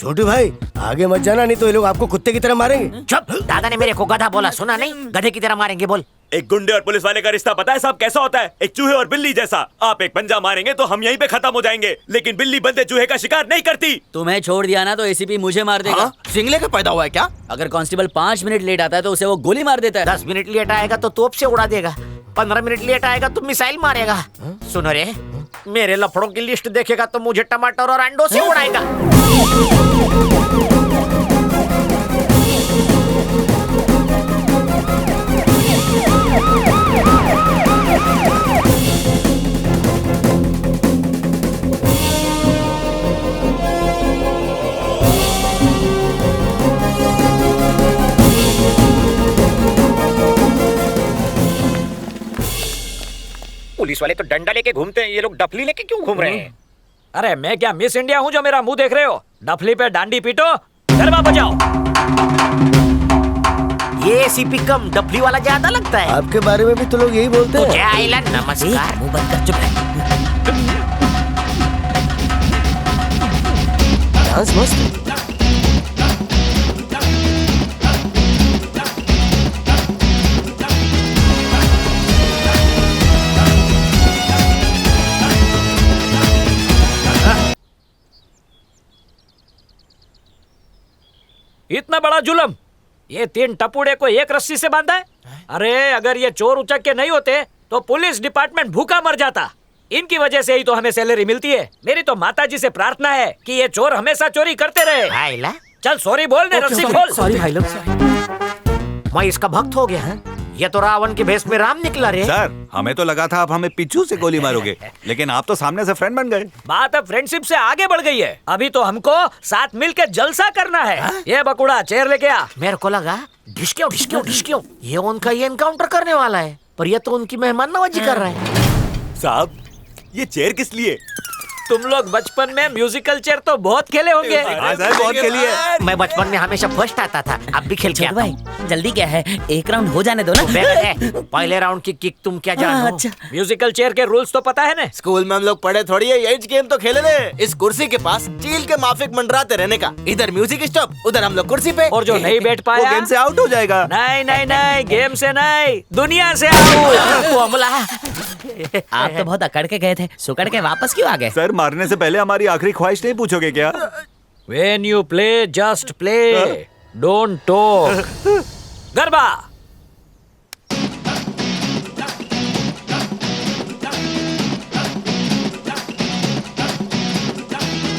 छोटू भाई आगे मत जाना, नहीं तो ये लोग आपको कुत्ते की तरह मारेंगे। चुप, दादा ने मेरे को गधा बोला, सुना नहीं? गधे की तरह मारेंगे बोल। एक गुंडे और पुलिस वाले का रिश्ता पता है साहब कैसा होता है? एक चूहे और बिल्ली जैसा। आप एक पंजा मारेंगे तो हम यहीं पे खत्म हो जाएंगे, लेकिन बिल्ली बंदे चूहे का शिकार नहीं करती। तुम्हें छोड़ दिया ना तो एसीपी मुझे मार देगा। सिंगले का पैदा हुआ है क्या? अगर कांस्टेबल 5 मिनट लेट आता है तो उसे वो गोली मार देता है। 10 मिनट लेट आएगा तो तोप से उड़ा देगा, 15 मिनट लेट आएगा तो मिसाइल मारेगा। सुनो रे, मेरे लफड़ों की लिस्ट देखेगा तो मुझे टमाटर और अंडों से उड़ाएगा। पुलिस वाले तो डंडा लेके घूमते हैं, ये लोग डफली लेके क्यों घूम रहे हैं? अरे मैं क्या मिस इंडिया हूँ जो मेरा मुंह देख रहे हो? डफली पे डांडी पीटो, गरबा बजाओ। ये एसीपी कम डफली वाला ज्यादा लगता है। आपके बारे में भी तो लोग यही बोलते हैं। तुझे आइला नमस्कार। मुंह बंद कर, चुप रह। डांस मस्त है। इतना बड़ा जुल्म, ये 3 टपुड़े को एक रस्सी से बांधा है। अरे अगर ये चोर उचक के नहीं होते तो पुलिस डिपार्टमेंट भूखा मर जाता। इनकी वजह से ही तो हमें सैलरी मिलती है। मेरी तो माताजी से प्रार्थना है कि ये चोर हमेशा चोरी करते रहे। आइला, चल सॉरी बोल दे, रस्सी खोल। सॉरी भाई लोग। मैं इसका भक्त हो गया है। ये तो रावण के भेष में राम निकला रे। सर हमें तो लगा था आप हमें पिछू से गोली मारोगे, लेकिन आप तो सामने से फ्रेंड बन गए। बात अब फ्रेंडशिप से आगे बढ़ गई है। अभी तो हमको साथ मिलकर जलसा करना है। ये बकुड़ा चेयर लेके आ। मेरे को लगा ढिसक्यो ढिसक्यो ढिसक्यो ये उनका ये एनकाउंटर करने वाला है, पर ये तो उनकी मेहमान नवाजी कर रहा है। साहब ये चेयर किस लिए? तुम लोग बचपन में म्यूजिकल चेयर तो बहुत खेले होंगे। हाँ सर, बहुत खेली है। मैं बचपन में हमेशा फर्स्ट आता था, अब भी खेल के आता हूँ। भाई जल्दी क्या है, एक राउंड हो जाने दो ना। पहले राउंड की किक तुम क्या जानो? अच्छा। म्यूजिकल चेयर के रूल्स तो पता है ना? स्कूल में हम लोग पढ़े थोड़ी है, यही गेम तो खेले थे। इस कुर्सी के पास चील के माफिक मंडराते रहने का। इधर म्यूजिक स्टॉप, उधर हम लोग कुर्सी पे। और जो नहीं बैठ वो पाया गेम से आउट हो जाएगा। नहीं नहीं नहीं, गेम से नहीं, दुनिया से आउट। वो हमला। आप तो बहुत अकड़ के गए थे, सुकड़ के वापस क्यों आ गए? सर मारने से पहले हमारी आखिरी ख्वाहिश नहीं पूछोगे क्या? When you play, just play. Don't talk. Garba.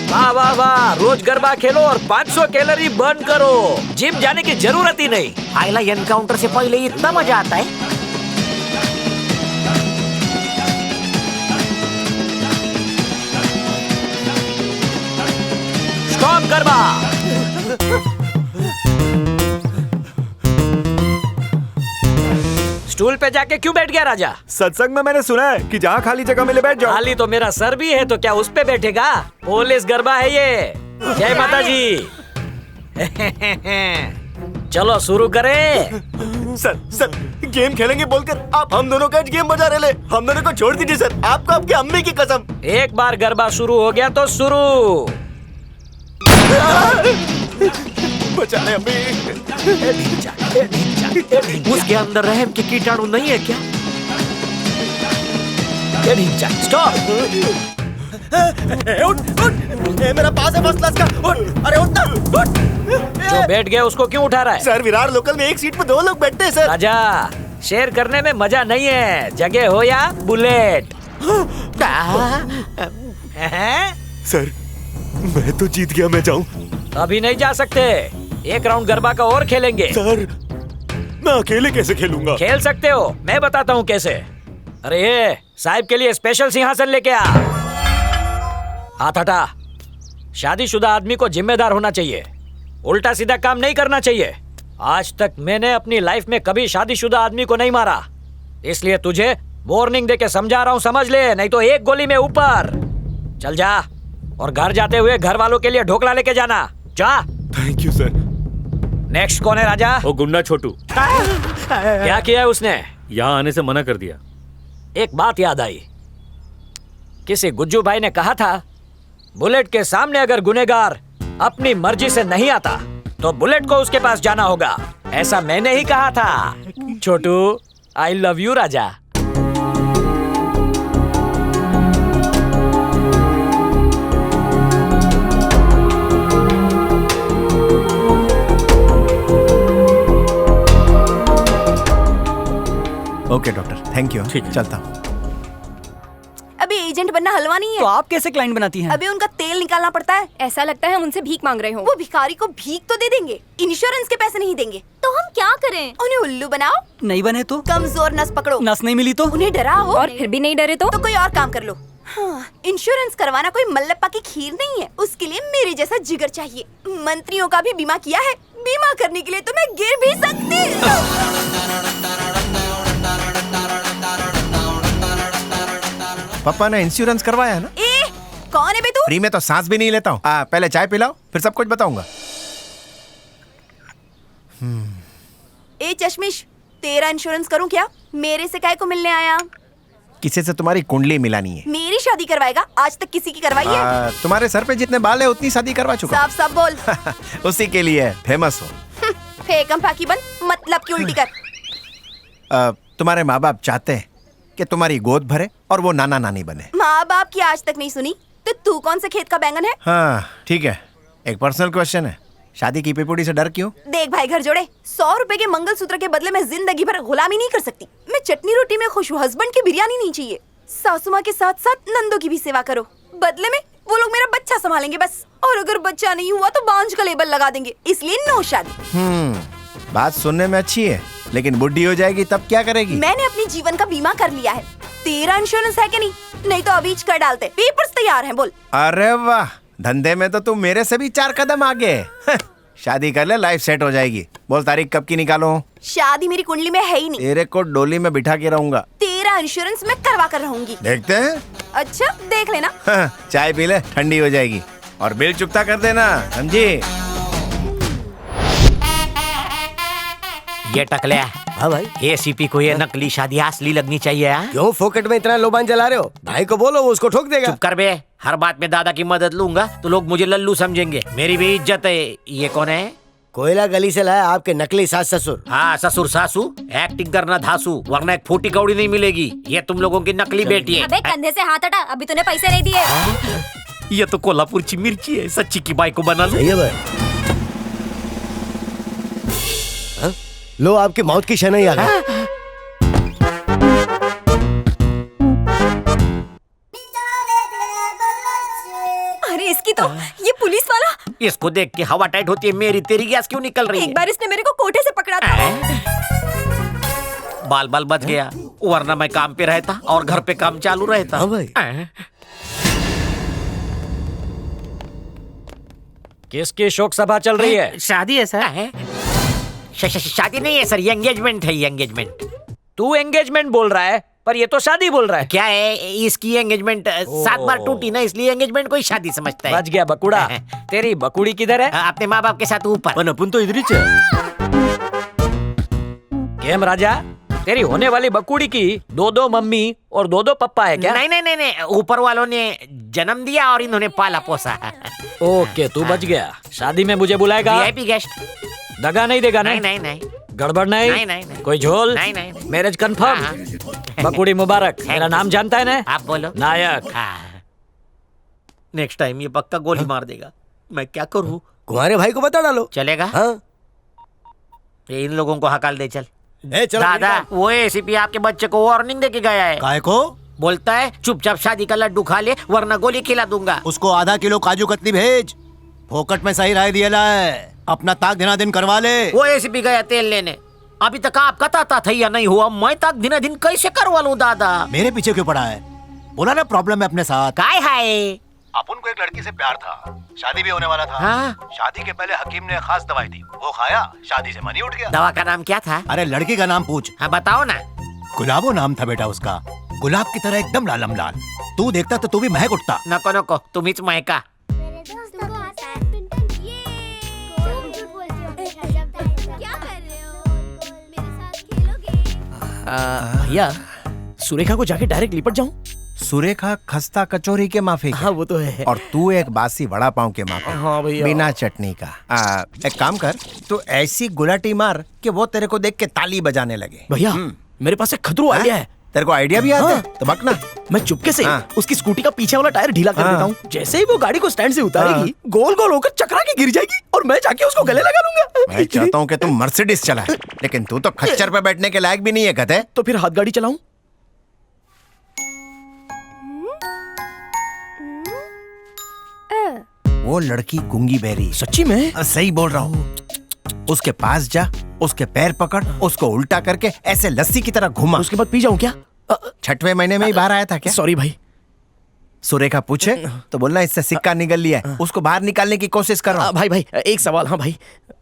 वाह वाह वाह, रोज गरबा खेलो और 500 कैलोरी बर्न करो। जिम जाने की जरूरत ही नहीं। आइला एनकाउंटर से पहले ही इतना मजा आता है। स्टॉप गरबा। स्टूल पे जाके क्यों बैठ गया राजा? सत्संग में मैंने सुना है कि जहाँ खाली जगह मिले बैठ जाओ। खाली तो मेरा सर भी है, तो क्या उस पे बैठेगा? पुलिस गरबा है ये। जय माता जी। चलो शुरू करें। सर गेम खेलेंगे बोलकर आप हम दोनों का गेम बजा रहे ले। हम दोनों को छोड़ दीजिए सर, आपको आपकी अम्मी की कसम। एक बार गरबा शुरू हो गया तो शुरू। बचा ले अम्मी। उसके अंदर रहम के कीटाणु नहीं है क्या? स्टॉप। मेरा पास है फर्स्ट क्लास का। उठ, अरे उठ ना, उठ। जो बैठ गया उसको क्यों उठा रहा है? सर विरार लोकल में एक सीट पे 2 लोग बैठते हैं सर। राजा, शेयर करने में मजा नहीं है, जगह हो या बुलेट। सर मैं तो जीत गया, मैं जाऊं? अभी नहीं जा सकते, एक राउंड गरबा का और खेलेंगे। सर मैं अकेले कैसे खेलूंगा? खेल सकते हो, मैं बताता हूँ कैसे। अरे ये साहिब के लिए स्पेशल सिंहासन लेके आ। हाथ हटा। शादीशुदा आदमी को जिम्मेदार होना चाहिए, उल्टा सीधा काम नहीं करना चाहिए। आज तक मैंने अपनी लाइफ में कभी शादीशुदा आदमी को नहीं मारा, इसलिए तुझे वार्निंग देके समझा रहा हूँ, समझ ले, नहीं तो एक गोली में ऊपर। चल जा, और घर जाते हुए घर वालों के लिए ढोकला लेके जाना। जा। Thank you sir. नेक्स्ट कौन है राजा? वो गुंडा छोटू। क्या किया है उसने? यहाँ आने से मना कर दिया। एक बात याद आई, किसी गुज्जू भाई ने कहा था बुलेट के सामने अगर गुनेगार अपनी मर्जी से नहीं आता तो बुलेट को उसके पास जाना होगा, ऐसा मैंने ही कहा था। छोटू, आई लव यू राजा। Okay doctor, thank you. चलता हूँ। अभी एजेंट बनना हलवा नहीं है। तो आप कैसे क्लाइंट बनाती हैं? अभी उनका तेल निकालना पड़ता है। ऐसा लगता है हम उनसे भीख मांग रहे हो। वो भिखारी को भीख तो दे देंगे, इंश्योरेंस के पैसे नहीं देंगे। तो हम क्या करें? उन्हें उल्लू बनाओ। नहीं बने तो? कमजोर नस पकड़ो। नस नहीं मिली तो? उन्हें डराओ। और फिर भी नहीं डरे तो कोई और काम कर लो। हाँ, इंश्योरेंस करवाना कोई मल्लप्पा की खीर नहीं है। उसके लिए मेरे जैसा जिगर चाहिए। मंत्रियों का भी बीमा किया है। बीमा करने के लिए तो मैं गिर भी सकती। पापा ने इंश्योरेंस करवाया है ना? ए, कौन है बे तू? फ्री में तो सांस भी नहीं लेता हूँ। पहले चाय पिलाओ, फिर सब कुछ बताऊंगा। ए चश्मिश, तेरा इंश्योरेंस करूं क्या? मेरे से काहे को मिलने आया? किसी से तुम्हारी कुंडली मिलानी है। मेरी शादी करवाएगा? आज तक किसी की करवाई है? तुम्हारे सर पे जितने बाल है उतनी शादी करवा चुका साफ साफ बोल। उसी के लिए फेमस हो। फेकम फाकी बन, मतलब की उल्टी कर। तुम्हारे माँ बाप चाहते हैं कि तुम्हारी गोद भरे और वो नाना नानी बने। माँ बाप की आज तक नहीं सुनी तो तू कौन से खेत का बैंगन है? हाँ ठीक है, एक पर्सनल क्वेश्चन है, शादी की पिपुड़ी से डर क्यों? देख भाई घर जोड़े, 100 रुपए के मंगलसूत्र के बदले में जिंदगी भर गुलामी नहीं कर सकती। मैं चटनी रोटी में खुश हूँ, हस्बैंड की बिरयानी नहीं चाहिए। सासू माँ के साथ साथ नंदों की भी सेवा करो, बदले में वो लोग मेरा बच्चा संभालेंगे बस। और अगर बच्चा नहीं हुआ तो बांझ का लेबल लगा देंगे, इसलिए नो शादी। बात सुनने में अच्छी है, लेकिन बुढ़ी हो जाएगी तब क्या करेगी? मैंने अपने जीवन का बीमा कर लिया है। तेरा इंश्योरेंस है कि नहीं? नहीं तो अभी कर डालते। पेपर्स तैयार हैं, बोल। अरे वाह, धंधे में तो तुम मेरे से भी 4 कदम आगे है। शादी कर ले, लाइफ सेट हो जाएगी। बोल तारीख कब की निकालो? शादी मेरी कुंडली में है ही नहीं। तेरे को डोली में बिठा के रहूंगा। तेरा इंश्योरेंस मैं करवा कर रहूंगी। देखते हैं। अच्छा देख लेना। चाय पी ले, ठंडी हो जाएगी। और बिल चुकता कर देना, समझी? ये टकले, हाँ भाई, एसीपी को ये नकली शादी असली लगनी चाहिए। हाँ? क्यों फोकट में इतना लोबान जला रहे हो? भाई को बोलो, वो उसको ठोक देगा। चुप कर बे, हर बात में दादा की मदद लूंगा तो लोग मुझे लल्लू समझेंगे। मेरी भी इज्जत है। ये कौन है? कोयला गली से लाया आपके नकली सास ससुर। हाँ, ससुर सासू, एक्टिंग करना धासू, वरना एक फूटी कौड़ी नहीं मिलेगी। ये तुम लोगों की नकली बेटी है। अबे कंधे से हाथ हटा, अभी तूने पैसे नहीं दिए। ये तो कोल्हापुर की मिर्ची है, सच्ची की बाई को बना लो। सही है भाई। हाँ? लो आपकी मौत की शनाई आ गई। अरे इसकी तो, ये पुलिस वाला। इसको देख के हवा टाइट होती है। मेरी तेरी गैस क्यों निकल रही है? एक बार इसने मेरे को कोठे से पकड़ा था। बाल बाल बच गया, वरना मैं काम पे रहता और घर पे काम चालू रहता। हाँ भाई। किसकी शोक सभा चल रही है? शादी है सर। शादी नहीं है सर, ये एंगेजमेंट है। ये एंगेजमेंट। तू एंगेजमेंट बोल रहा है, पर ये तो शादी बोल रहा है। क्या है, इसकी एंगेजमेंट 7 बार टूटी ना, इसलिए एंगेजमेंट कोई शादी समझता है। बच गया बकुड़ा। तेरी बकुड़ी किधर है? अपने माँ बाप के साथ ऊपर। अपन तो इधर ही चल। केम राजा, तेरी होने वाली बकुड़ी की 2-2 मम्मी और 2-2 पप्पा है क्या? नहीं नहीं नहीं नहीं, ऊपर वालों ने जन्म दिया और इन्होंने पाला पोसा। ओके, तू बच गया। शादी में मुझे बुलाएगा? VIP guest. दगा नहीं देगा? नहीं नहीं नहीं। गड़बड़ नहीं? नहीं, नहीं, नहीं। कोई झोल? नहीं, नहीं, नहीं। Marriage confirm? बकुड़ी मुबारक। मेरा नाम जानता है ना? आप बोलो। नायक। नेक्स्ट टाइम ये पक्का गोली मार देगा। मैं क्या करूँ? तुम्हारे भाई को बता डालो। चलेगा? हाँ। ये इन लोगों को हकाल दे चल। चलो दादा, वो एसीपी आपके बच्चे को वार्निंग देके गया है। काय को? बोलता है चुपचाप शादी का लड्डू खा ले, वरना गोली खिला दूंगा। उसको आधा किलो काजू कतली भेज। फोकट में सही राय दिया है, अपना ताक दिना दिन करवा ले। वो एसीपी गया तेल लेने। अभी तक आपका ताता था या नहीं हुआ? मैं ताक दिना दिन कैसे करवा लूं दादा? मेरे पीछे क्यों पड़ा है? बोला ना प्रॉब्लम है अपने साथ। काय है? अपन को एक लड़की से प्यार था, शादी भी होने वाला था। हाँ? शादी के पहले हकीम ने खास दवाई दी, वो खाया, शादी से मन ही उठ गया। दवा का नाम क्या था? अरे लड़की का नाम पूछ। हाँ बताओ ना। गुलाबो नाम था बेटा उसका, गुलाब की तरह एकदम लालम लाल। तू देखता तो तू भी महक उठता। नको नको, तुम्हीच महका। भैया, सुरेखा को जाके डायरेक्ट लिपट जाऊं? सुरेखा खस्ता कचौरी के माफिक हाँ वो तो है। और तू एक बासी वड़ा पाव के माफिक। हाँ भैया। बिना चटनी का। एक काम कर, तू ऐसी गुलाटी मार कि वो तेरे को देख के ताली बजाने लगे। भैया मेरे पास एक खतरू आइडिया है। तेरे को आइडिया भी आता है? तो बकना। मैं चुपके से हाँ। उसकी स्कूटी का पीछे वाला टायर ढीला कर हाँ। देता हूँ। जैसे ही वो गाड़ी को स्टैंड से उतारेगी, गोल गोल होकर चकरा के गिर जाएगी और मैं जाके उसको गले लगा लूंगा। मैं चाहता हूँ कि तू मर्सिडीज चला, लेकिन तू तो खच्चर पे बैठने के लायक भी नहीं है गधे। तो फिर हाथ गाड़ी चलाऊं? वो लड़की गूंगी बहरी। सच्ची में? सही बोल रहा हूँ। उसके पास जा, उसके पैर पकड़, उसको उल्टा करके ऐसे लस्सी की तरह घुमा। उसके बाद पी जाऊं क्या? 6वें महीने में ही बाहर आया था क्या? सॉरी भाई। सुरेखा पूछे तो बोलना इससे सिक्का निकल लिया है, उसको बाहर निकालने की कोशिश कर रहा हूं। भाई भाई एक सवाल। हाँ भाई,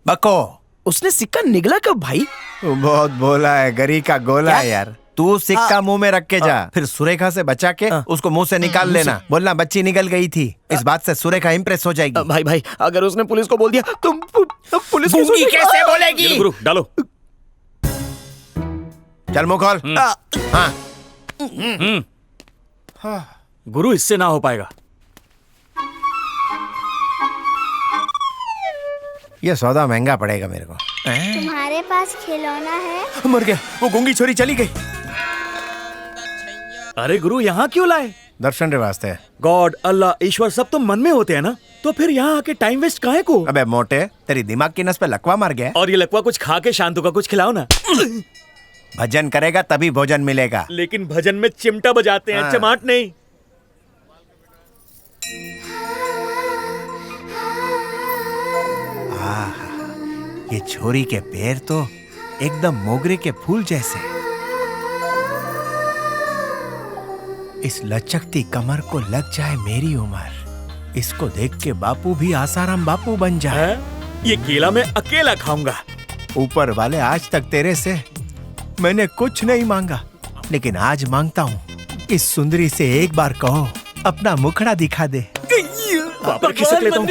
बको। उसने सिक्का निगला कब भाई? बहुत बोला है, गरी का गोला है यार। तू सिक्का मुंह में रख के जा, फिर सुरेखा से बचा के उसको मुंह से निकाल लेना। बोलना बच्ची निकल गई थी। इस बात से सुरेखा इम्प्रेस हो जाएगी। भाई भाई अगर उसने पुलिस को बोल दिया तो पुलिस गूंगी कैसे बोलेगी? गुरु डालो। चल मुंह खोल। हाँ। गुरु इससे ना हो पाएगा। ये सौदा महंगा पड़ेगा मेरे को। तुम्हारे पास खिलौना है? मर गया, वो गूंगी छोरी चली गई। अरे गुरु यहाँ क्यों लाए? दर्शन रे वास्ते। गॉड, अल्लाह, ईश्वर सब तो मन में होते हैं ना, तो फिर यहाँ आके टाइम वेस्ट काहे को? अबे मोटे, तेरी दिमाग की नस पे लकवा मार गया है? और ये लकवा कुछ खा के शांतु का कुछ खिलाओ ना। भजन करेगा तभी भोजन मिलेगा। लेकिन भजन में चिमटा बजाते हैं, चमाट नहीं। ये छोरी के पैर तो एकदम मोगरे के फूल जैसे। इस लचकती कमर को लग जाए मेरी उम्र, इसको देख के बापू भी आसाराम बापू बन जाए। ये केला मैं अकेला खाऊंगा। ऊपर वाले आज तक तेरे से मैंने कुछ नहीं मांगा, लेकिन आज मांगता हूँ, इस सुंदरी से एक बार कहो अपना मुखड़ा दिखा दे। खिसक लेता हूँ।